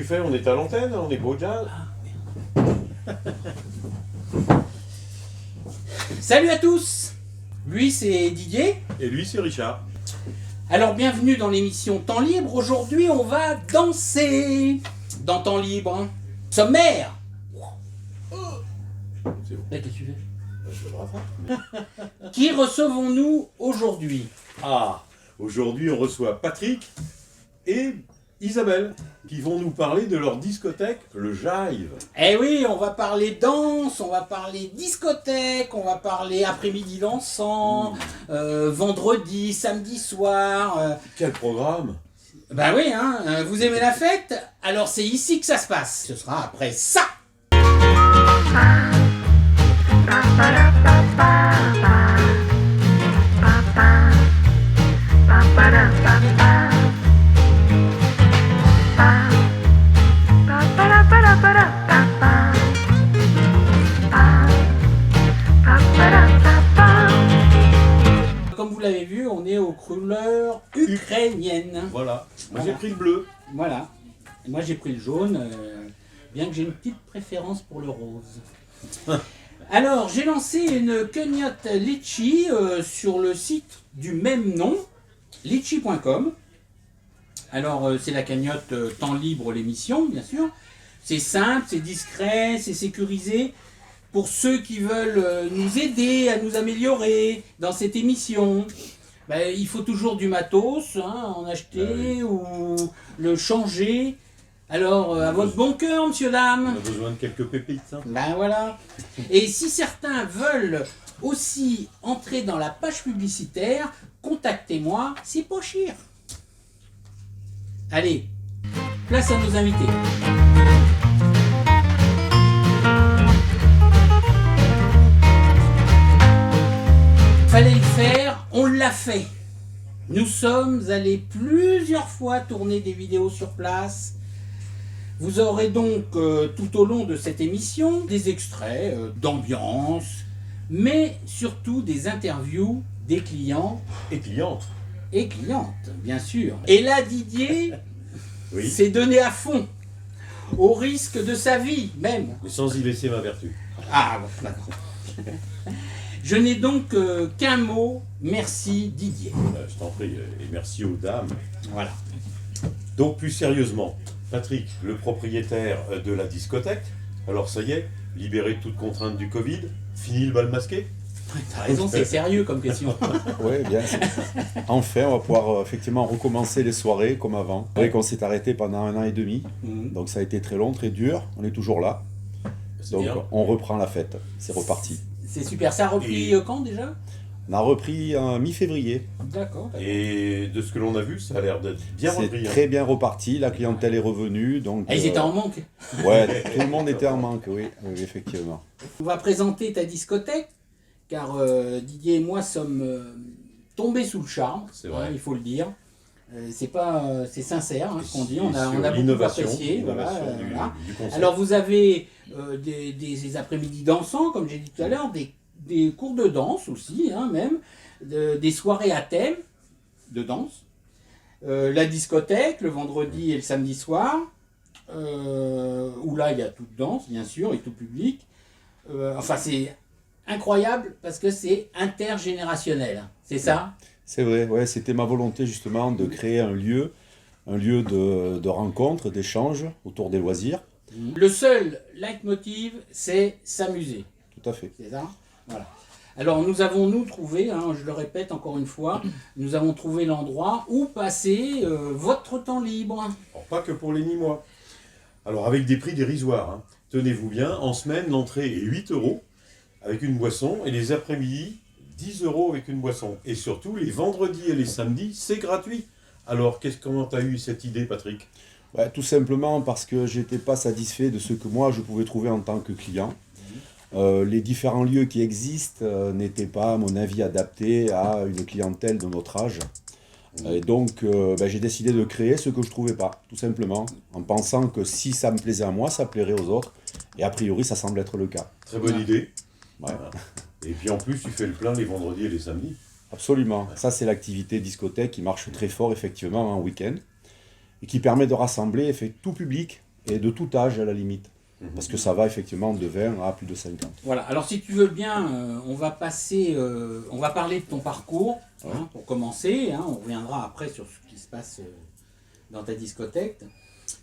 fait, on est à l'antenne, on est pas au jazz. Salut à tous. Lui c'est Didier. Et lui, c'est Richard. Alors bienvenue dans l'émission Temps Libre. Aujourd'hui on va danser dans Temps Libre. Sommaire. C'est bon. Qu'est-ce que tu fais ? Je le rattrape. Qui recevons-nous aujourd'hui ? Ah, aujourd'hui, on reçoit Patrick et Isabelle qui vont nous parler de leur discothèque, le Jive. Eh oui, on va parler danse, on va parler discothèque, on va parler après-midi dansant, vendredi, samedi soir. Quel programme! Bah oui, hein, vous aimez la fête ? Alors c'est ici que ça se passe. Ce sera après ça. Comme vous l'avez vu, on est aux couleurs ukrainiennes. Voilà. Moi, Voilà. j'ai pris le bleu. Voilà. Et moi j'ai pris le jaune, bien que j'ai une petite préférence pour le rose. Alors j'ai lancé une cagnotte Litchi sur le site du même nom, litchi.com. Alors c'est la cagnotte Temps Libre l'émission, bien sûr. C'est simple, c'est discret, c'est sécurisé. Pour ceux qui veulent nous aider à nous améliorer dans cette émission, ben, il faut toujours du matos, hein, en acheter ou le changer. Alors, à votre bon cœur, monsieur, On dame. a besoin de quelques pépites. Hein. Ben voilà. Et si certains veulent aussi entrer dans la page publicitaire, contactez-moi, c'est pas cher. Allez, place à nos invités. Fallait le faire, on l'a fait. Nous sommes allés plusieurs fois tourner des vidéos sur place. Vous aurez donc tout au long de cette émission des extraits d'ambiance, mais surtout des interviews des clients Et cliente. et clientes, bien sûr. Et là, Didier Oui. s'est donné à fond, au risque de sa vie même. Mais sans y laisser ma vertu. Ah, d'accord. Je n'ai donc qu'un mot, merci Didier. Je t'en prie. Et merci aux dames. Voilà. Donc, plus sérieusement, Patrick, le propriétaire de la discothèque, alors ça y est, libéré de toute contrainte du Covid, fini le bal masqué? T'as raison, c'est sérieux comme question. Oui, bien. Enfin, on va pouvoir effectivement recommencer les soirées comme avant. C'est vrai qu'on s'est arrêté pendant 1 an et demi, donc ça a été très long, très dur. On est toujours là, C'est donc bien. on reprend la fête. C'est reparti. C'est super. Ça a repris Et- quand déjà ? On a repris en mi-février. D'accord. Et de ce que l'on a vu, ça a l'air d'être bien C'est repris. hein. très bien reparti. La clientèle est revenue, donc. Ah, ils étaient en manque. Ouais, tout le monde était en manque, oui, oui, effectivement. On va présenter ta discothèque, car Didier et moi sommes tombés sous le charme. C'est vrai. Il faut le dire. C'est sincère hein, ce qu'on dit. On a sur beaucoup l'innovation, apprécié. Voilà, l'innovation du voilà. concept. Alors vous avez des après-midi dansants, comme j'ai dit tout à l'heure, des cours de danse aussi, hein, même, des soirées à thème de danse, la discothèque le vendredi et le samedi soir, où là il y a toute danse bien sûr et tout public. Enfin c'est incroyable parce que c'est intergénérationnel, c'est ça ? C'est vrai, ouais, c'était ma volonté justement de créer un lieu de rencontre, d'échange autour des loisirs. Le seul leitmotiv, c'est s'amuser. Tout à fait. C'est ça ? Voilà. Alors nous avons trouvé, hein, je le répète encore une fois, nous avons trouvé l'endroit où passer votre temps libre. Alors, pas que pour les Nîmois. Alors, avec des prix dérisoires. Hein. Tenez-vous bien, en semaine, l'entrée est 8 € avec une boisson et les après-midi, 10 € avec une boisson. Et surtout, les vendredis et les samedis, c'est gratuit. Alors, comment tu as eu cette idée, Patrick? Ouais, tout simplement parce que j'étais pas satisfait de ce que moi je pouvais trouver en tant que client. Les différents lieux qui existent n'étaient pas, à mon avis, adaptés à une clientèle de notre âge. Et donc, j'ai décidé de créer ce que je ne trouvais pas, tout simplement, en pensant que si ça me plaisait à moi, ça plairait aux autres. Et a priori, ça semble être le cas. Très bonne idée. Ouais. Voilà. Et puis en plus, tu fais le plein les vendredis et les samedis. Absolument. Ça, c'est l'activité discothèque qui marche très fort, effectivement, en week-end. Et qui permet de rassembler tout public et de tout âge à la limite. Parce que ça va effectivement de 20 à plus de 50. Voilà, alors si tu veux bien, on va parler de ton parcours, pour commencer, on reviendra après sur ce qui se passe dans ta discothèque.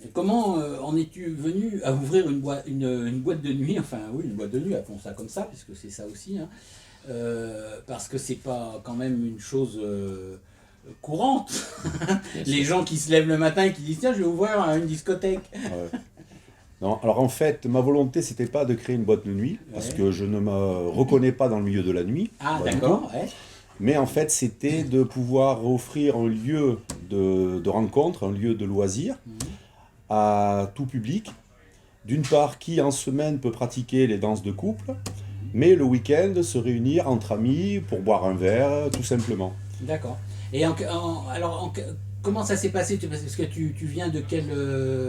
Et comment en es-tu venu à ouvrir une boîte de nuit, enfin oui, une boîte de nuit, appelons ça comme ça, puisque c'est ça aussi, parce que c'est pas quand même une chose courante. Les gens qui se lèvent le matin et qui disent tiens, je vais ouvrir une discothèque. Ouais. Non, alors en fait, ma volonté, c'était pas de créer une boîte de nuit, parce que je ne me reconnais pas dans le milieu de la nuit. Ah, d'accord, ouais. Mais en fait, c'était de pouvoir offrir un lieu de rencontre, un lieu de loisir à tout public. D'une part, qui en semaine peut pratiquer les danses de couple, mais le week-end se réunir entre amis pour boire un verre, tout simplement. D'accord. Et comment ça s'est passé? Parce que tu viens de quel...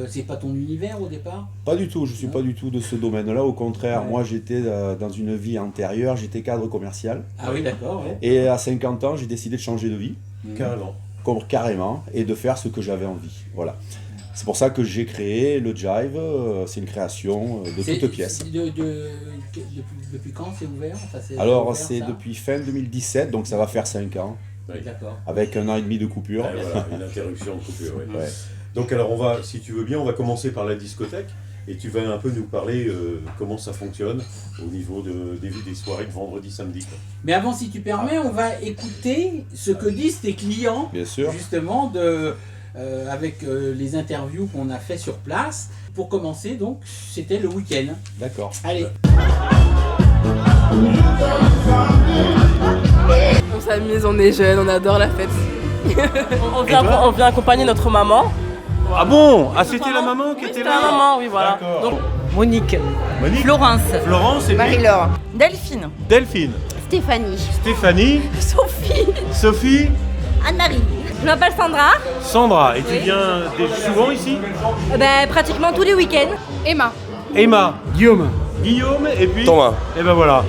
c'est pas ton univers au départ? Pas du tout, je ne suis pas du tout de ce domaine-là. Au contraire, Ouais. moi j'étais dans une vie antérieure, j'étais cadre commercial. Ah oui, d'accord, ouais. Et à 50 ans, j'ai décidé de changer de vie, Carrément. carrément, et de faire ce que j'avais envie. Voilà. C'est pour ça que j'ai créé le Jive, c'est une création de toutes pièces. Depuis quand c'est ouvert? Enfin, Alors ouvert, c'est ça depuis fin 2017, donc ça va faire 5 ans, Oui. D'accord. avec 1 an et demi de coupure. Ouais, voilà, une interruption de coupure. Ouais. Ouais. Donc alors si tu veux bien, on va commencer par la discothèque et tu vas un peu nous parler comment ça fonctionne au niveau des soirées de vendredi, samedi. Quoi. Mais avant, si tu permets, on va écouter ce que disent tes clients, Bien sûr. justement, avec les interviews qu'on a fait sur place. Pour commencer, donc, c'était le week-end. D'accord. Allez. On s'amuse, on est jeunes, on adore la fête. on vient accompagner notre maman. Ah bon? Ah c'était la maman qui était C'était là? la maman, oui, voilà. D'accord. Donc, Monique, Monique, Florence, Florence et puis Marie-Laure. Delphine, Delphine, Stéphanie. Stéphanie, Sophie, Sophie, Anne-Marie. je m'appelle Sandra, Sandra. Et tu viens souvent ici? pratiquement tous les week-ends. Emma. Emma, Guillaume, et puis Thomas. Et ben voilà.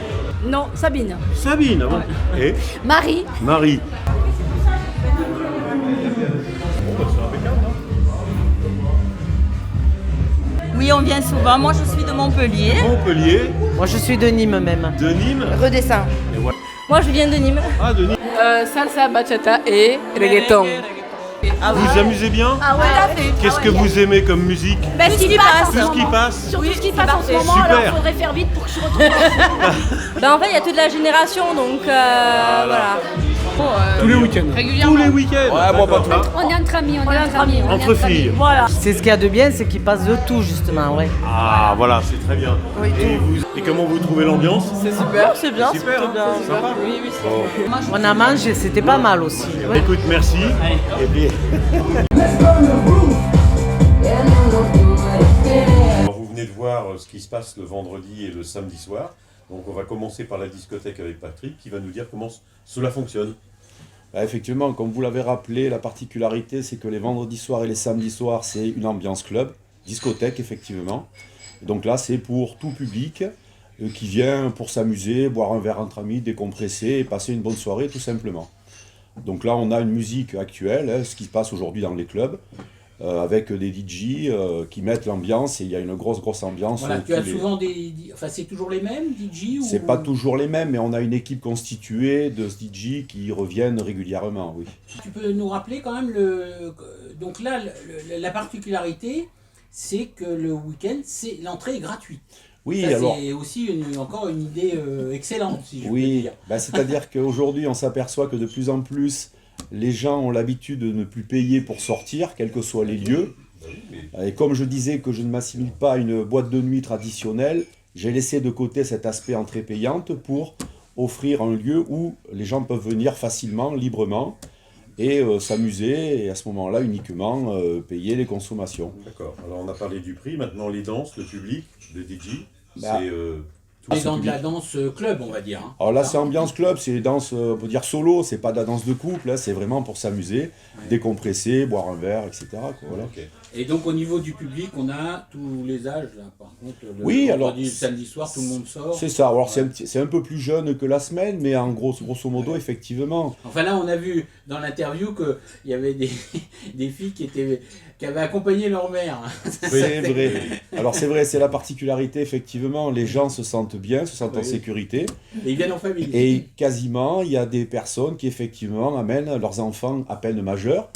Non, Sabine. Sabine. Bon. Et Marie. Marie. Oui, on vient souvent. Moi, je suis de Montpellier. Montpellier, Moi, je suis de Nîmes même. de Nîmes. Redessin. Moi, je viens de Nîmes. Ah, de Nîmes. salsa, bachata et reggaeton. Ah Vous vous amusez bien? Ah ouais. Qu'est-ce que vous aimez comme musique? Ben, ce qui passe. Tout ce qui passe? Sur tout ce qui passe en ce moment, Super. alors faudrait faire vite pour que je retrouve. Ben, en fait, il y a toute la génération, donc voilà. Tous les week-ends. Régulièrement. Tous les week-ends. Ouais, moi, pas D'accord. On est entre amis, on est entre amis. Entre filles. Voilà. C'est ce qu'il y a de bien, c'est qu'il passe de tout justement, ouais. Ah voilà, c'est très bien. Et comment vous trouvez l'ambiance? C'est super. C'est bien, Super, c'est bien. hein, sympa. Oui, oui, c'est Bon. On a mangé, c'était pas mal aussi. Écoute, merci. Et puis... Alors, vous venez de voir ce qui se passe le vendredi et le samedi soir. Donc on va commencer par la discothèque avec Patrick qui va nous dire comment cela fonctionne. Bah, effectivement, comme vous l'avez rappelé, la particularité, c'est que les vendredis soirs et les samedis soirs, c'est une ambiance club, discothèque, effectivement. Et donc là, c'est pour tout public qui vient pour s'amuser, boire un verre entre amis, décompresser et passer une bonne soirée, tout simplement. Donc là, on a une musique actuelle, ce qui se passe aujourd'hui dans les clubs, avec des DJ qui mettent l'ambiance, et il y a une grosse ambiance. Voilà, tu as souvent des... Enfin, c'est toujours les mêmes, DJ ou... C'est pas toujours les mêmes, mais on a une équipe constituée de DJ qui reviennent régulièrement, oui. Tu peux nous rappeler quand même Donc là, la particularité, c'est que le week-end, l'entrée est gratuite. Oui, Ça, alors... c'est aussi encore une idée excellente, si je peux Oui, dire. bah, c'est-à-dire qu'aujourd'hui, on s'aperçoit que de plus en plus, les gens ont l'habitude de ne plus payer pour sortir, quels que soient les lieux. Et comme je disais que je ne m'assimile pas à une boîte de nuit traditionnelle, j'ai laissé de côté cet aspect entrée payante pour offrir un lieu où les gens peuvent venir facilement, librement, et s'amuser, et à ce moment-là uniquement payer les consommations. D'accord. Alors on a parlé du prix, maintenant les danses, le public, le DJ, Bah, c'est... C'est dans de la danse club, on va dire. Hein. Alors là, c'est ambiance club, c'est danse, on peut dire solo, c'est pas de la danse de couple, là, c'est vraiment pour s'amuser, décompresser, boire un verre, etc. Quoi, voilà. Ok. Et donc au niveau du public, on a tous les âges là. Par contre, le Oui, alors, vendredi, le samedi soir, tout le monde sort. C'est ça, alors Ouais. c'est un peu plus jeune que la semaine, mais en grosso modo, effectivement. Enfin là, on a vu dans l'interview qu'il y avait des filles qui avaient accompagné leur mère. C'est vrai. Alors c'est vrai, c'est la particularité, effectivement, les gens se sentent bien, se sentent en Oui. sécurité. Et ils viennent en famille. Et quasiment, il y a des personnes qui, effectivement, amènent leurs enfants à peine majeurs.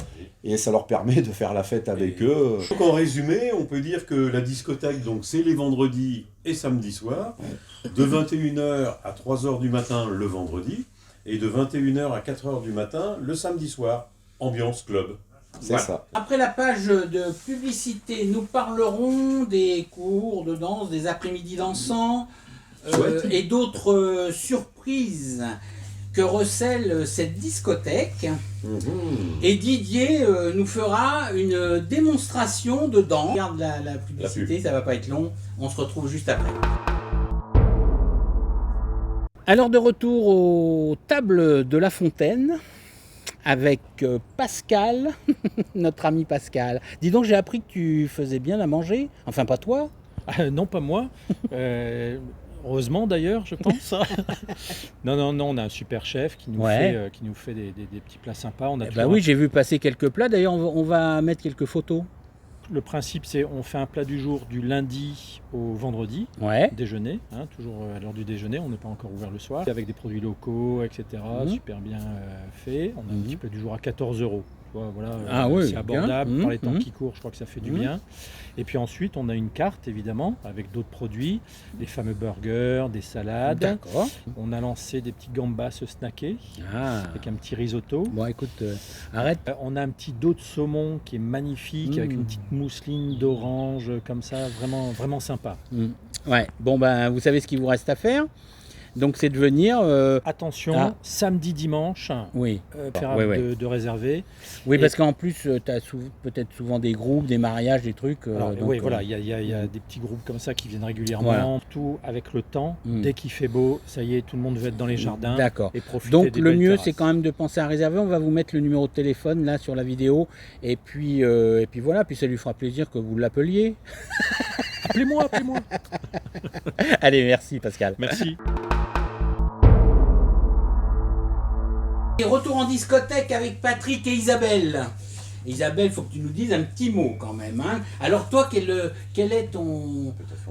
Et ça leur permet de faire la fête avec eux. Donc en résumé, on peut dire que la discothèque, donc c'est les vendredis et samedis soirs, de 21h à 3h du matin le vendredi, et de 21h à 4h du matin le samedi soir. Ambiance club. C'est Voilà. ça. Après la page de publicité, nous parlerons des cours de danse, des après-midi dansants Chouette. et d'autres surprises que recèle cette discothèque. Et Didier nous fera une démonstration de danse. Regarde la publicité, ça va pas être long. On se retrouve juste après. Alors de retour aux tables de La Fontaine avec Pascal, notre ami Pascal. Dis donc, j'ai appris que tu faisais bien à manger. Enfin, pas toi. Non, pas moi. Heureusement d'ailleurs, je pense. Non, on a un super chef qui nous fait des petits plats sympas. On a Bah toujours oui, j'ai vu passer quelques plats. D'ailleurs, on va mettre quelques photos. Le principe, c'est on fait un plat du jour du lundi au vendredi, Ouais. déjeuner, toujours à l'heure du déjeuner, on n'est pas encore ouvert le soir, avec des produits locaux, etc. Super bien fait. On a un petit plat du jour à 14 €. Tu vois, voilà, Ah oui, c'est abordable. bien. Par les temps qui courent, je crois que ça fait du bien. Et puis ensuite, on a une carte, évidemment, avec d'autres produits, les fameux burgers, des salades. D'accord. On a lancé des petits gambas snackés, Ah. avec un petit risotto. Bon, écoute, arrête. On a un petit dos de saumon qui est magnifique, avec une petite mousseline d'orange, comme ça, vraiment sympa. Ouais. Bon, ben, vous savez ce qu'il vous reste à faire. Donc, c'est de venir. Attention, samedi, dimanche, Oui. préférable de réserver. Oui, Et- parce qu'en plus, tu as peut-être souvent des groupes, des mariages, des trucs. Alors, donc, oui, voilà, il y a des petits groupes comme ça qui viennent régulièrement. Voilà. Tout avec le temps, dès qu'il fait beau, ça y est, tout le monde veut être dans les jardins. D'accord. Et profiter Donc des le belles mieux, terrasses. c'est quand même de penser à réserver. On va vous mettre le numéro de téléphone là sur la vidéo. Et puis voilà, puis ça lui fera plaisir que vous l'appeliez. Appelez-moi. Allez, merci Pascal. Merci. Et retour en discothèque avec Patrick et Isabelle. Isabelle, il faut que tu nous dises un petit mot quand même. Hein. Alors toi, quelle est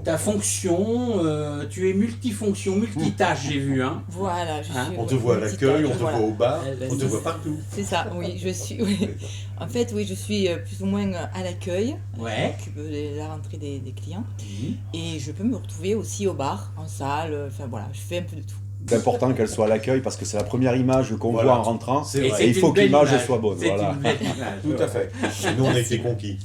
ta fonction Tu es multifonction, multitâche, j'ai vu. Hein. Voilà, je suis. On te voit à l'accueil, on te voit au bar, on te voit partout. C'est ça, oui, je suis. Oui. En fait, oui, je suis plus ou moins à l'accueil. Ouais. Je m'occupe de la rentrée des clients. Et je peux me retrouver aussi au bar, en salle. Enfin voilà, je fais un peu de tout. C'est important qu'elle soit à l'accueil parce que c'est la première image qu'on Voilà. voit en rentrant. C'est Et vrai. il faut que l'image soit bonne. C'est Voilà. une belle image. Tout à fait. Et nous, on a été conquis.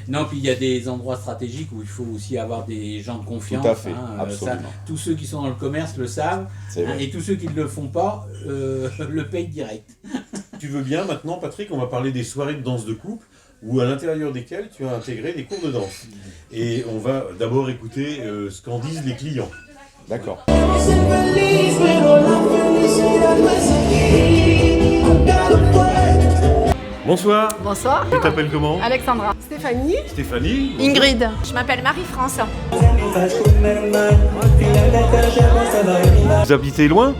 Non, puis il y a des endroits stratégiques où il faut aussi avoir des gens de confiance. Tout à fait, hein, absolument. tous ceux qui sont dans le commerce le savent, C'est vrai. et tous ceux qui ne le font pas le payent direct. Tu veux bien maintenant, Patrick, on va parler des soirées de danse de couple, où à l'intérieur desquelles tu as intégré des cours de danse. Et on va d'abord écouter ce qu'en disent les clients. D'accord. Bonsoir, Bonsoir, tu t'appelles comment? Alexandra. Stéphanie. Stéphanie. Ingrid. Je m'appelle Marie-France. Vous habitez loin?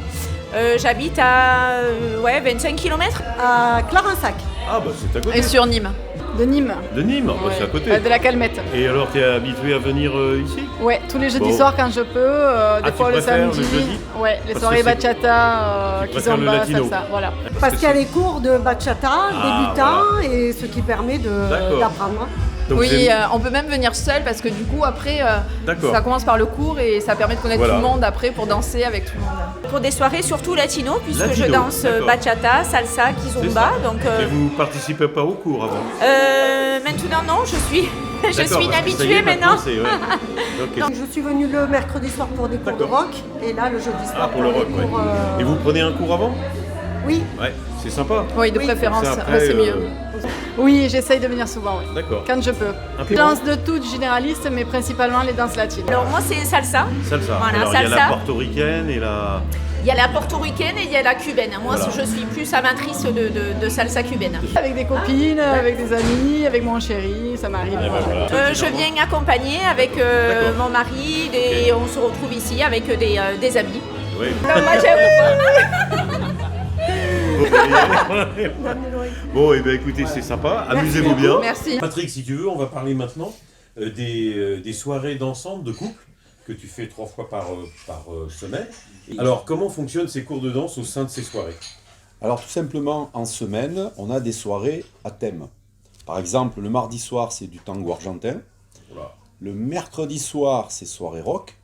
J'habite à 25 km à Clarensac. Ah bah c'est à côté. Et sur Nîmes. De Nîmes. De Nîmes, bah, c'est à côté. De la Calmette. Et alors, tu es habitué à venir ici? Ouais, tous les jeudis Bon. soirs quand je peux, des tu fois le préfères samedi. le jeudi? Ouais, les Parce soirées que c'est- bachata, Tu préfères le kizomba, latino. salsa, voilà. Parce qu'il y a les cours de bachata débutants voilà. et ce qui permet D'accord. d'apprendre. Donc, Oui, c'est- on peut même venir seul parce que du coup après D'accord. ça commence par le cours et ça permet de connaître Voilà. tout le monde après pour danser avec tout le monde. Pour des soirées surtout latino, puisque Latino, je danse d'accord. bachata, salsa, C'est kizomba. ça. Donc Et vous participez pas au cours avant? maintenant non, je suis D'accord, une parce que ça y habituée est, maintenant. c'est- ouais. Ok. Donc je suis venue le mercredi soir pour des cours de D'accord. rock et là le jeudi soir Ah, pour le des rock, ouais. cours, Et vous prenez un cours avant? Oui. Ouais, c'est sympa. Oui, de préférence, Ça, après, ouais, c'est mieux. Oui, j'essaye de venir souvent, oui. D'accord. Quand je peux. Un peu Danse de toutes généralistes, mais principalement les danses latines. Alors moi c'est salsa. Salsa. Voilà, Alors, il y a salsa. la portoricaine et la Il y a la portoricaine et il y a la cubaine. Moi, Voilà. je suis plus amatrice de salsa cubaine. Avec des copines, avec des amis, avec mon chéri, ça m'arrive. Eh ben voilà. Je viens accompagner avec mon mari et on se retrouve ici avec des amis. Oui. Donc, moi, j'aime. Bon, et bien écoutez, c'est sympa. Amusez-vous bien. Merci. Patrick, si tu veux, on va parler maintenant des soirées d'ensemble de couple que tu fais 3 fois par semaine. Alors, comment fonctionnent ces cours de danse au sein de ces soirées? Alors tout simplement, en semaine, on a des soirées à thème. Par exemple, le mardi soir, c'est du tango argentin. Voilà. Le mercredi soir, c'est soirée rock.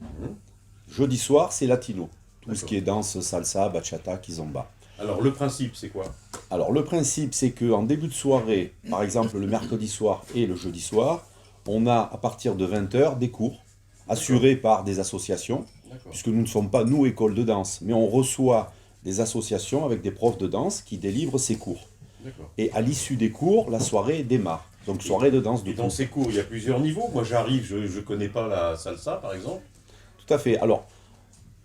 Jeudi soir, c'est latino. Tout ce qui est danse, salsa, bachata, kizomba. Alors, le principe, c'est quoi? Alors le principe, c'est qu'en début de soirée, par exemple le mercredi soir et le jeudi soir, on a à partir de 20h des cours assurés par des associations, puisque nous ne sommes pas, nous, école de danse, mais on reçoit des associations avec des profs de danse qui délivrent ces cours. Et à l'issue des cours, la soirée démarre. Donc soirée de danse de Et dans couple. ces cours, il y a plusieurs niveaux. Moi, j'arrive, je ne connais pas la salsa, par exemple. Tout à fait. Alors,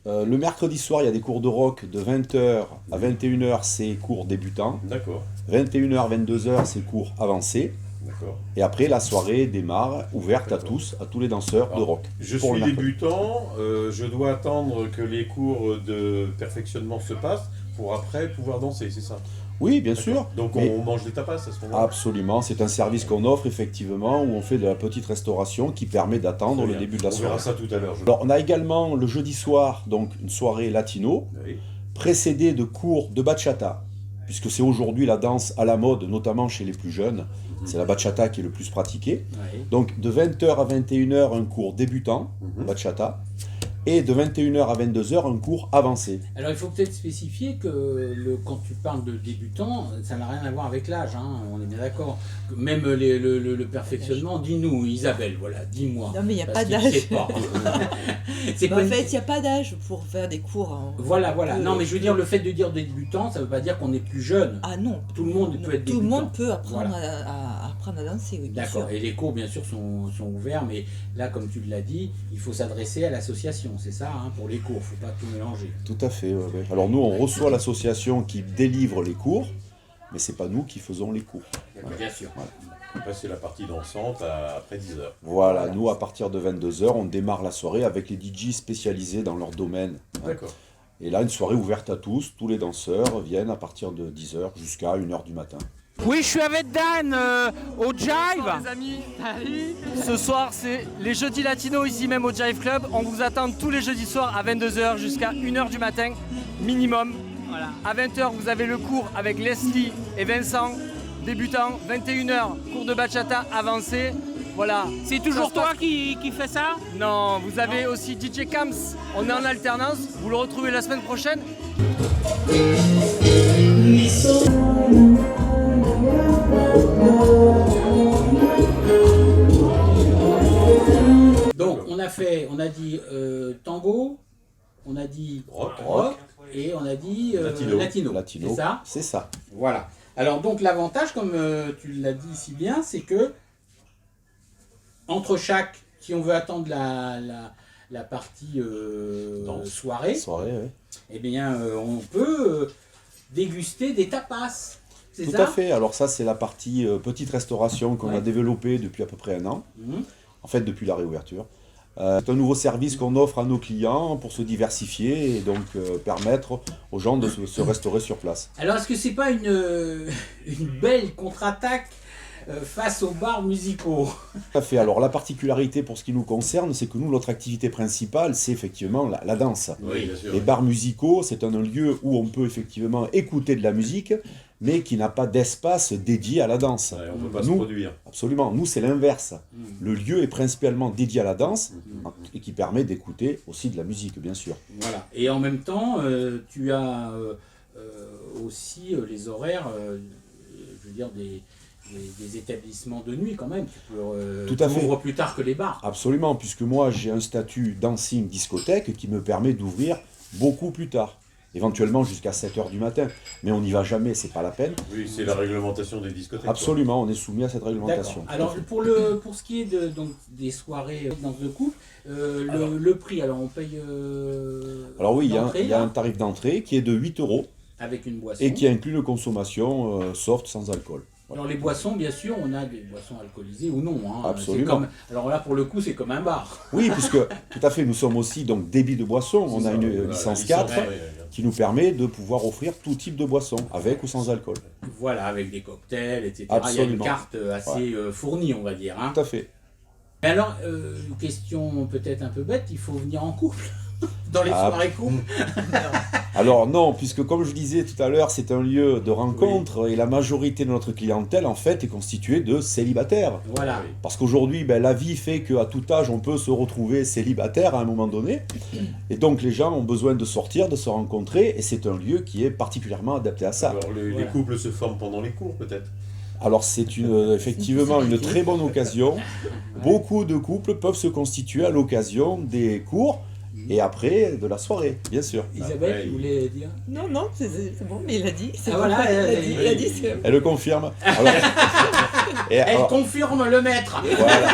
le mercredi soir, il y a des cours de rock de 20h à 21h, c'est cours débutants. D'accord. 21h, 22h, c'est cours avancés. D'accord. Et après, la soirée démarre, ouverte à tous les danseurs de rock. Je Pour suis le mercredi. débutant, je dois attendre que les cours de perfectionnement se passent pour après pouvoir danser, c'est ça? Oui, bien sûr. Donc Mais- on mange des tapas à ce moment-là? Absolument, c'est un service qu'on offre effectivement, où on fait de la petite restauration qui permet d'attendre Très le bien. début de la On verra soirée. ça tout à l'heure. Alors, on a également le jeudi soir, donc une soirée latino, Oui. précédée de cours de bachata, puisque c'est aujourd'hui la danse à la mode, notamment chez les plus jeunes. C'est la bachata qui est le plus pratiquée. Ouais. Donc de 20h à 21h, un cours débutant, bachata, et de 21h à 22h, un cours avancé. Alors il faut peut-être spécifier que quand tu parles de débutant, ça n'a rien à voir avec l'âge, hein, on est bien d'accord. Même le perfectionnement, dis-nous Isabelle, voilà, dis-moi. Non mais il n'y a Parce pas qu'il d'âge. sait pas. C'est Bah, pas en une- fait, il n'y a pas d'âge pour faire des cours. Voilà. Non mais je veux dire, le fait de dire débutant, ça ne veut pas dire qu'on est plus jeune. Ah non. Tout le monde peut être débutant. Tout le monde peut apprendre, Voilà. à apprendre à danser, oui, bien D'accord, sûr. et les cours bien sûr sont ouverts, mais là comme tu l'as dit, il faut s'adresser à l'association, c'est ça, hein, pour les cours, il ne faut pas tout mélanger. Tout à fait. Ouais, ouais. Alors nous, on reçoit l'association qui délivre les cours, mais c'est pas nous qui faisons les cours. Bien sûr. Après, c'est la partie dansante après 10h. Voilà, nous, à partir de 22h, on démarre la soirée avec les DJ spécialisés dans leur domaine. D'accord. Et là, une soirée ouverte à tous les danseurs viennent à partir de 10h jusqu'à 1h du matin. Oui, je suis avec Dan au Jive. Les amis, salut. Ce soir, c'est les jeudis latinos ici même au Jive Club. On vous attend tous les jeudis soirs à 22h jusqu'à 1h du matin minimum. Voilà. À 20h, vous avez le cours avec Leslie et Vincent, débutants. 21h, cours de bachata avancé. Voilà. C'est toujours toi qui fais ça? Non, vous avez aussi DJ Kams. On est en alternance. Vous le retrouvez la semaine prochaine. Donc on a dit tango, on a dit rock, et on a dit latino. C'est ça? C'est ça. Voilà. Alors donc l'avantage, comme tu l'as dit si bien, c'est que entre chaque, si on veut attendre la partie soirée, ouais. eh bien on peut déguster des tapas. C'est Tout ça? à fait. Alors ça, c'est la partie petite restauration qu'on a développée depuis à peu près 1 an. En fait, depuis la réouverture. C'est un nouveau service qu'on offre à nos clients pour se diversifier et donc permettre aux gens de se restaurer sur place. Alors est-ce que c'est pas une belle contre-attaque face aux bars musicaux? Tout à fait. Alors la particularité pour ce qui nous concerne, c'est que nous, notre activité principale, c'est effectivement la danse. Oui, bien sûr. Les bars musicaux, c'est un lieu où on peut effectivement écouter de la musique, mais qui n'a pas d'espace dédié à la danse. Ouais, on ne peut pas se produire. Absolument. Nous, c'est l'inverse. Le lieu est principalement dédié à la danse et qui permet d'écouter aussi de la musique, bien sûr. Voilà. Et en même temps, tu as aussi les horaires, je veux dire, des établissements de nuit quand même. Tu peux Tout à fait. t'ouvres plus tard que les bars. Absolument, puisque moi, j'ai un statut dancing discothèque qui me permet d'ouvrir beaucoup plus tard. éventuellement jusqu'à 7h du matin. Mais on n'y va jamais, c'est pas la peine. Oui, c'est la réglementation des discothèques. Absolument, on est soumis à cette réglementation. Alors pour ce qui est donc, des soirées dans de couple, le prix, alors on paye. Alors oui, il y a un tarif d'entrée qui est de 8 € avec une boisson. Et qui inclut une consommation soft sans alcool. Alors les boissons, bien sûr, on a des boissons alcoolisées ou non. Hein. Absolument. Alors là, pour le coup, c'est comme un bar. Oui, puisque tout à fait, nous sommes aussi donc débit de boissons. On a une licence 4 qui nous permet de pouvoir offrir tout type de boissons, avec ou sans alcool. Voilà, avec des cocktails, etc. Absolument. Il y a une carte assez fournie, on va dire. Hein. Tout à fait. Mais alors, une question peut-être un peu bête, il faut venir en couple dans les soirées couples. Alors non, puisque comme je disais tout à l'heure, c'est un lieu de rencontre et la majorité de notre clientèle en fait est constituée de célibataires. Voilà. Parce qu'aujourd'hui, la vie fait qu'à tout âge, on peut se retrouver célibataire à un moment donné. Et donc les gens ont besoin de sortir, de se rencontrer et c'est un lieu qui est particulièrement adapté à ça. Alors les couples se forment pendant les cours peut-être. Alors c'est effectivement une très bonne occasion. Beaucoup de couples peuvent se constituer à l'occasion des cours. Et après, de la soirée, bien sûr. Isabelle, tu voulais dire? Non, c'est bon, mais il a dit. Ah voilà, elle le confirme. Elle confirme le maître. Voilà.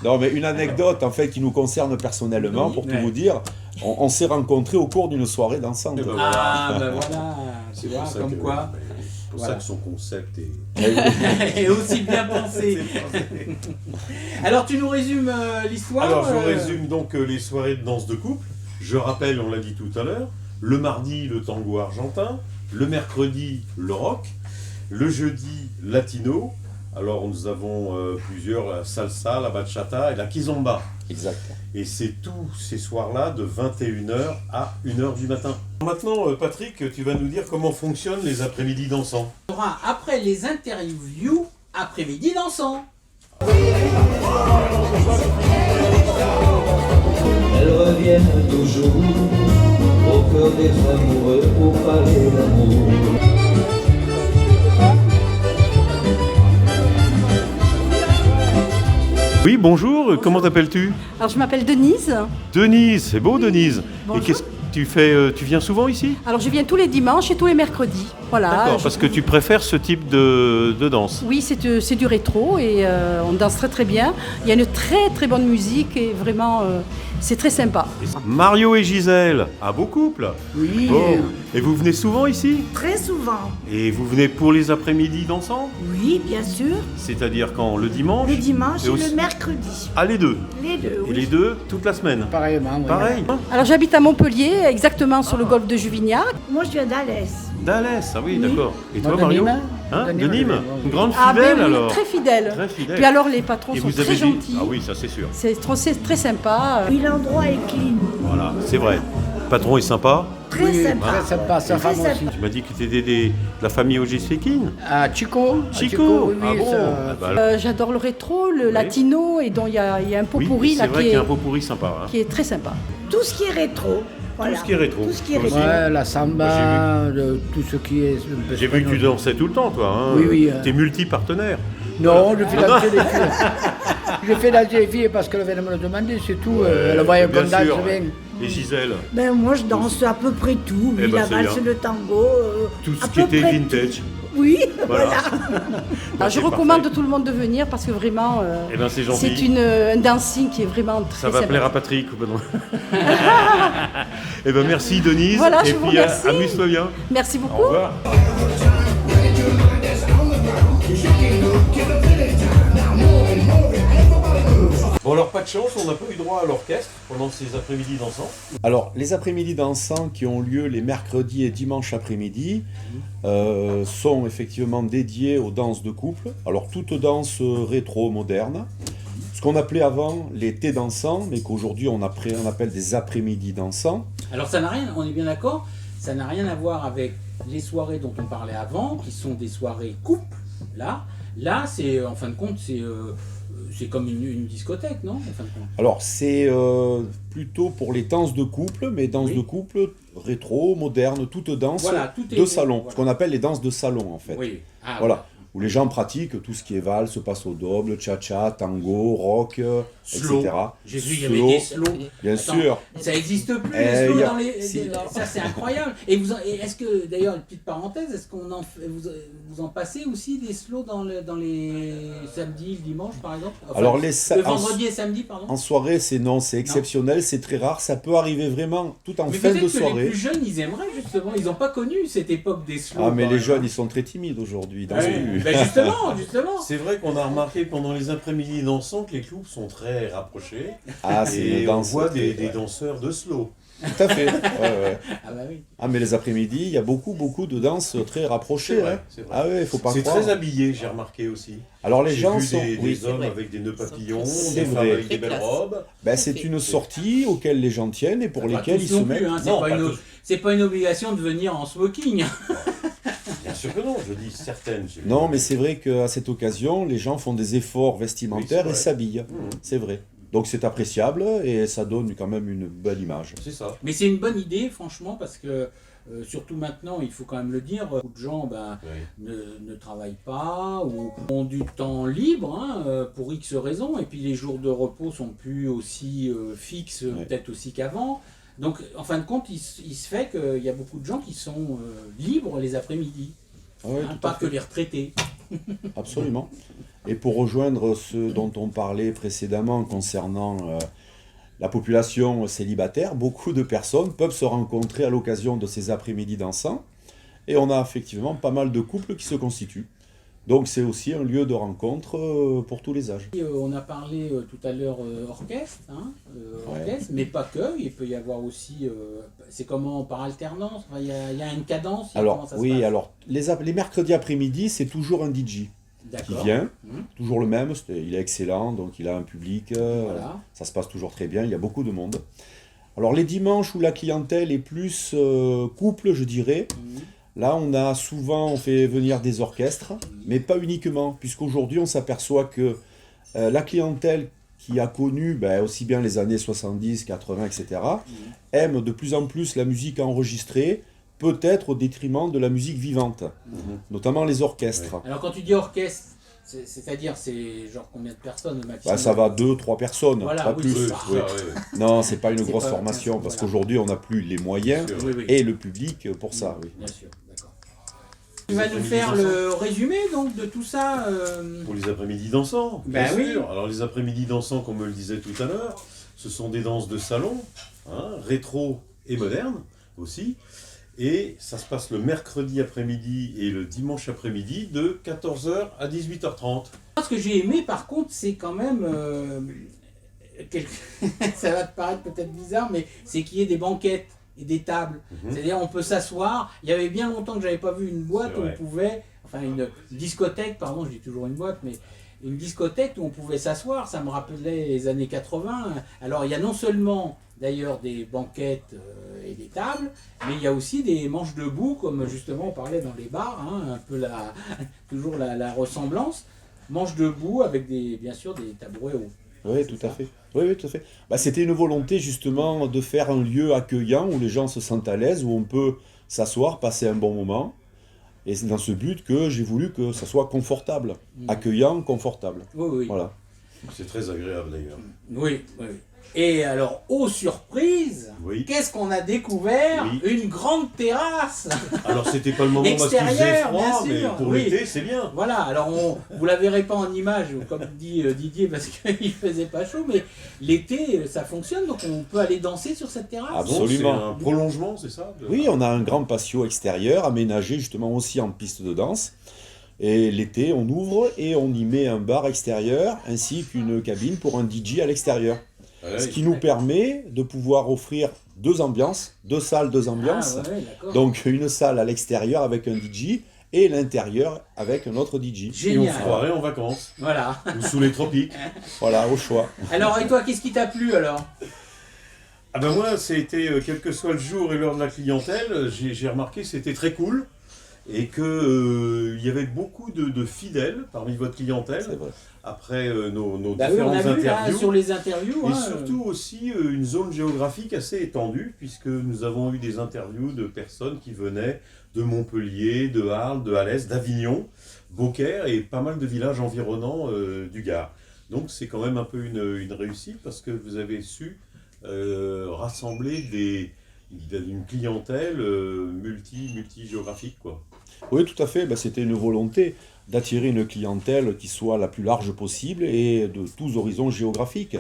Non, mais une anecdote en fait qui nous concerne personnellement, pour tout vous dire, on s'est rencontrés au cours d'une soirée dansante. Ah, ben voilà, tu vois, comme quoi. C'est pour ça que son concept est aussi bien pensé. Alors tu nous résumes l'histoire. Alors je résume donc les soirées de danse de couple. Je rappelle, on l'a dit tout à l'heure, le mardi le tango argentin, le mercredi le rock, le jeudi latino. Alors nous avons plusieurs, la salsa, la bachata et la kizomba. Exact. Et c'est tous ces soirs-là de 21h à 1h du matin. Maintenant, Patrick, tu vas nous dire comment fonctionnent les après-midi dansants. On aura après les interviews, après-midi dansant. Elles reviennent toujours au cœur des amoureux, au palais d'amour. Oui, bonjour, comment t'appelles-tu? Alors je m'appelle Denise. Denise, c'est beau Denise. Bonjour. Et qu'est-ce que tu fais? Tu viens souvent ici? Alors je viens tous les dimanches et tous les mercredis. Voilà. D'accord, parce que tu préfères ce type de danse. Oui, c'est du rétro et on danse très très bien. Il y a une très très bonne musique et vraiment c'est très sympa. Mario et Gisèle, un beau couple. Oui. Bon. Et vous venez souvent ici? Très souvent. Et vous venez pour les après-midi dansants? Oui, bien sûr. C'est-à-dire quand? Le dimanche? Le dimanche et aussi... le mercredi. Ah, les deux? Les deux, oui. Et les deux toute la semaine? Pareillement, oui. Pareil. Alors j'habite à Montpellier, exactement sur le golfe de Juvignac. Moi je viens d'Alès. D'Alès, ah oui, Oui. d'accord. Et toi Moi, de Mario? Nîmes. De Nîmes? Une grande Ah fidèle ben oui, alors? très fidèle. Très fidèle. Puis alors les patrons Et sont vous très avez dit... gentils. Ah oui, ça c'est sûr. C'est très sympa. Puis l'endroit est clean. Voilà, c'est vrai. Le patron est sympa? Très sympa. Très sympa, sa femme aussi. Tu m'as dit que tu étais de la famille Ogisekine? Ah, Chico. Chico, oui, ah bon. ça... Ah bah, J'adore le rétro, le latino et donc il y a un pot pourri là c'est vrai qui qu'il y a un pot pourri sympa. Hein. qui est très sympa. Tout ce qui est rétro. Voilà. Tout ce qui est rétro. Tout ce qui est rétro. Ouais, la samba, tout ce qui est... J'ai vu que tu dansais tout le temps, toi. Hein. Oui, oui. T'es multi-partenaire. Non, je fais danser les filles. Je fais danser les filles parce qu'elles viennent me le demander, c'est tout. Elles voient qu'on danse bien. Et Gisèle? Ben moi je danse à peu près tout. Eh Oui, ben, la c'est valse, bien. le tango. Tout à ce qui peu était près vintage. tout. Oui, voilà. Alors, je recommande tout le monde de venir parce que vraiment Eh ben, c'est gentil. c'est un dancing qui est vraiment très Ça va sympa. plaire à Patrick ou pas non? Eh ben merci Denise. Voilà, je et vous puis remercie. amuse-toi bien. Merci beaucoup. Au revoir. Bon alors pas de chance, on n'a pas eu droit à l'orchestre pendant ces après-midi dansants. Alors, les après-midi dansants qui ont lieu les mercredis et dimanches après-midi sont effectivement dédiés aux danses de couple. Alors, toute danse rétro moderne. Ce qu'on appelait avant les thés dansants, mais qu'aujourd'hui on appelle des après-midi dansants. Alors ça n'a rien, on est bien d'accord, ça n'a rien à voir avec les soirées dont on parlait avant, qui sont des soirées couple. Là c'est en fin de compte, c'est comme une discothèque, non en fin de compte. Alors, c'est plutôt pour les danses de couple, mais danses de couple rétro, moderne, toute danse Voilà, tout est- de salon. voilà. Ce qu'on appelle les danses de salon, en fait. Oui. Ah, voilà. où les gens pratiquent tout ce qui est valse, passe au double, cha-cha, tango, rock, Slow. etc. J'ai vu, il y avait des slows. Bien Attends, sûr. Ça n'existe plus, les slows il y a- dans les... si. Ça, c'est incroyable. Et est-ce que, d'ailleurs, une petite parenthèse, est-ce qu'on vous en passez aussi des slows dans les samedis, le dimanche, par exemple? Enfin, Alors, le vendredi et samedi, pardon. En soirée, c'est exceptionnel, c'est très rare. Ça peut arriver vraiment tout en Mais fin peut-être de que soirée. les plus jeunes, ils aimeraient justement. Ils n'ont pas connu cette époque des slows. Ah, mais quand les même. jeunes, ils sont très timides aujourd'hui. dans Ouais, ce but. ben justement. C'est vrai qu'on a remarqué pendant les après-midi dansants que les clubs sont très rapprochés. Ah, c'est une et on danse voit très- des danseurs de slow. Tout à fait. Ouais. Ah bah oui. Ah, mais les après-midi, il y a beaucoup de danses très rapprochées. C'est vrai, hein. c'est vrai. Ah ouais, il faut pas C'est croire. très habillé, j'ai remarqué aussi. Alors les J'ai gens vu sont... des oui. hommes avec des nœuds papillons, C'est des femmes vrai. avec des belles robes. Ben, c'est une sortie auxquelles les gens tiennent et pour Pas lesquelles tous ils se non plus, mettent... hein, Non, pas tous. c'est pas une obligation de venir en smoking. Bien sûr que non, je dis certaines. j'ai vu. Non, mais c'est vrai qu'à cette occasion, les gens font des efforts vestimentaires Oui, et c'est s'habillent. Mmh. C'est vrai. Donc c'est appréciable et ça donne quand même une belle image. C'est ça. Mais c'est une bonne idée, franchement, parce que surtout maintenant, il faut quand même le dire, beaucoup de gens ne travaillent pas ou ont du temps libre pour X raisons, et puis les jours de repos sont plus aussi fixes, peut-être aussi qu'avant. Donc, en fin de compte, il se fait qu'il y a beaucoup de gens qui sont libres les après-midi, Ah ouais, tout à pas fait. que les retraités. Absolument. Et pour rejoindre ce dont on parlait précédemment concernant la population célibataire, beaucoup de personnes peuvent se rencontrer à l'occasion de ces après-midi dansants. Et on a effectivement pas mal de couples qui se constituent. Donc c'est aussi un lieu de rencontre pour tous les âges. On a parlé tout à l'heure orchestre, orchestre, mais pas que. Il peut y avoir aussi, c'est comment, par alternance, il y a une cadence. Alors comment ça se oui, passe alors les mercredis après-midi, c'est toujours un DJ qui D'accord. vient, Mhm. toujours le même, il est excellent, donc il a un public, Voilà. ça se passe toujours très bien, il y a beaucoup de monde. Alors les dimanches où la clientèle est plus couple, je dirais, là on fait venir des orchestres, mais pas uniquement, puisqu'aujourd'hui on s'aperçoit que la clientèle qui a connu aussi bien les années 70, 80, etc., aime de plus en plus la musique enregistrée, peut-être au détriment de la musique vivante, notamment les orchestres. Alors quand tu dis orchestre, c'est-à-dire c'est genre combien de personnes au maximum? Ça va 2-3 personnes, Voilà, pas oui, plus. c'est ça. Oui. Non, c'est pas une C'est grosse pas- formation, parce voilà. qu'aujourd'hui on n'a plus les moyens Bien sûr. Oui, oui. et le public pour ça. Oui. Bien sûr, d'accord. Tu vas nous faire le résumé donc de tout ça Pour les après-midi dansants, Ben bien oui. sûr. Alors les après-midi dansants, comme on me le disait tout à l'heure, ce sont des danses de salon, rétro et modernes aussi. Et ça se passe le mercredi après-midi et le dimanche après-midi de 14h à 18h30. Ce que j'ai aimé par contre, c'est quand même, ça va te paraître peut-être bizarre, mais c'est qu'il y ait des banquettes et des tables. C'est-à-dire on peut s'asseoir. Il y avait bien longtemps que j'avais pas vu une boîte C'est où on vrai. pouvait, enfin une discothèque, pardon, je dis toujours une boîte, mais une discothèque où on pouvait s'asseoir. Ça me rappelait les années 80. Alors il y a non seulement d'ailleurs des banquettes et des tables, mais il y a aussi des manches debout, comme justement on parlait dans les bars, un peu toujours la ressemblance. Manches debout avec bien sûr des tabourets hauts. Oui, tout à fait. Oui, tout à fait. C'était une volonté justement de faire un lieu accueillant où les gens se sentent à l'aise, où on peut s'asseoir, passer un bon moment. Et c'est dans ce but que j'ai voulu que ça soit confortable, accueillant, confortable. Oui, oui. Voilà. C'est très agréable d'ailleurs. Oui, oui. Et alors, aux surprises, qu'est-ce qu'on a découvert? Une grande terrasse. Alors c'était pas le moment parce qu'il faisait extérieure, froid, bien mais sûr. pour Oui. l'été c'est bien. Voilà, alors vous la verrez pas en image, comme dit Didier, parce qu'il faisait pas chaud, mais l'été, ça fonctionne, donc on peut aller danser sur cette terrasse. Absolument. C'est un prolongement, c'est ça Oui, on a un grand patio extérieur aménagé justement aussi en piste de danse. Et l'été, on ouvre et on y met un bar extérieur ainsi qu'une cabine pour un DJ à l'extérieur. Ouais, Ce qui nous permet de pouvoir offrir deux ambiances, deux salles, deux ambiances. Ah ouais, d'accord. Donc une salle à l'extérieur avec un DJ et l'intérieur avec un autre DJ. Génial. Et on se croirait en vacances. Voilà. Ou sous les tropiques. Voilà, au choix. Alors, et toi, qu'est-ce qui t'a plu alors? Ah ben moi, c'était, quel que soit le jour et l'heure de la clientèle, j'ai remarqué que c'était très cool et qu'il y avait beaucoup de fidèles parmi votre clientèle après nos Oui, on différentes a vu là, interviews. sur les interviews. Et surtout aussi une zone géographique assez étendue puisque nous avons eu des interviews de personnes qui venaient de Montpellier, de Arles, de Alès, d'Avignon, Beaucaire et pas mal de villages environnants du Gard. Donc c'est quand même un peu une réussite parce que vous avez su rassembler une clientèle multi-géographique, quoi. Oui, tout à fait. Ben, c'était une volonté d'attirer une clientèle qui soit la plus large possible et de tous horizons géographiques.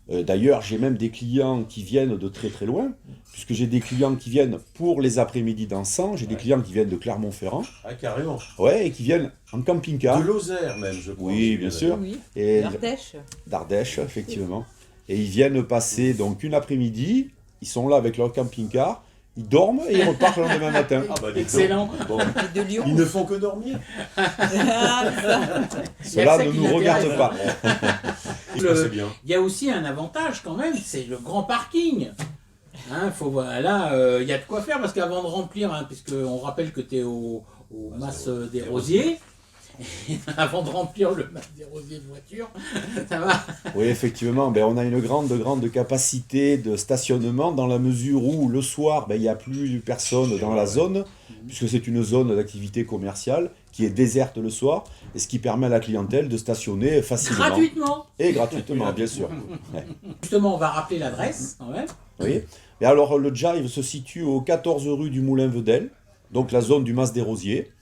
D'ailleurs, j'ai même des clients qui viennent de très très loin, puisque j'ai des clients qui viennent pour les après-midi dansants, j'ai des clients qui viennent de Clermont-Ferrand. Ah, carrément. Ouais, et qui viennent en camping-car. De Lozère même, je crois. Oui, bien sûr. Oui. Et D'Ardèche. D'Ardèche, effectivement. Et ils viennent passer donc une après-midi, ils sont là avec leur camping-car, ils dorment et ils repartent le lendemain matin. Ah bah, Excellent. Bon. De Lyon. Ils ne font que dormir. Cela ne nous regarde pas. Il y a aussi un avantage quand même, c'est le grand parking. Hein, il y a de quoi faire parce qu'avant de remplir, hein, puisqu'on rappelle que tu es au Mas des Rosiers, et avant de remplir le Mas des Rosiers de voiture, ça va. Oui, effectivement, ben, on a une grande capacité de stationnement dans la mesure où le soir, ben, il n'y a plus personne dans la zone, puisque c'est une zone d'activité commerciale qui est déserte le soir, et ce qui permet à la clientèle de stationner facilement. Gratuitement. Et gratuitement, bien sûr. Ouais. Justement, on va rappeler l'adresse quand même. Oui. Et alors, le Jive se situe au 14 rue du Moulin-Vedel, donc la zone du Mas des Rosiers.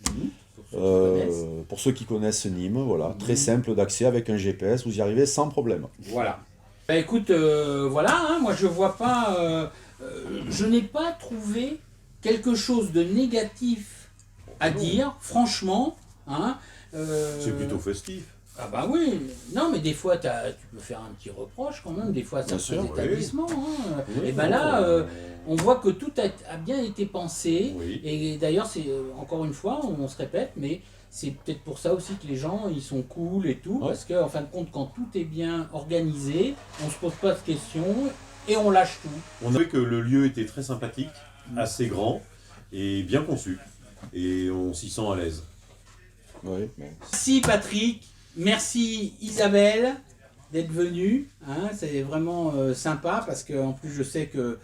Pour ceux qui connaissent Nîmes, voilà, très simple d'accès avec un GPS, vous y arrivez sans problème. Voilà. Bah écoute, voilà, hein, moi je vois pas, je n'ai pas trouvé quelque chose de négatif à dire, franchement. Hein, c'est plutôt festif. Ah bah oui, non mais des fois tu peux faire un petit reproche quand même, des fois c'est un établissement. Hein. Oui, et ben là, on voit que tout a bien été pensé, et d'ailleurs c'est encore une fois, on se répète, mais c'est peut-être pour ça aussi que les gens ils sont cool et tout, parce qu'en fin de compte quand tout est bien organisé, on se pose pas de questions et on lâche tout. On a vu que le lieu était très sympathique, assez grand et bien conçu, et on s'y sent à l'aise. Oui. Merci Patrick. Merci Isabelle d'être venue, hein, c'est vraiment sympa parce que en plus je sais que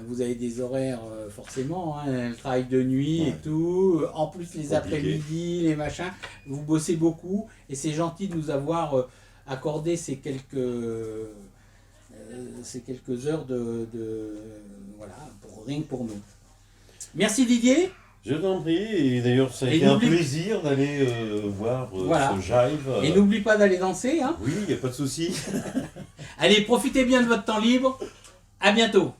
vous avez des horaires forcément, hein, le travail de nuit et tout, en plus les après-midi, les machins, vous bossez beaucoup et c'est gentil de nous avoir accordé ces quelques heures voilà, rien que pour nous. Merci Didier. Je t'en prie, et d'ailleurs ça a été un plaisir d'aller voir ce Jive. Et n'oublie pas d'aller danser. Hein. Oui, il n'y a pas de souci. Allez, profitez bien de votre temps libre. À bientôt.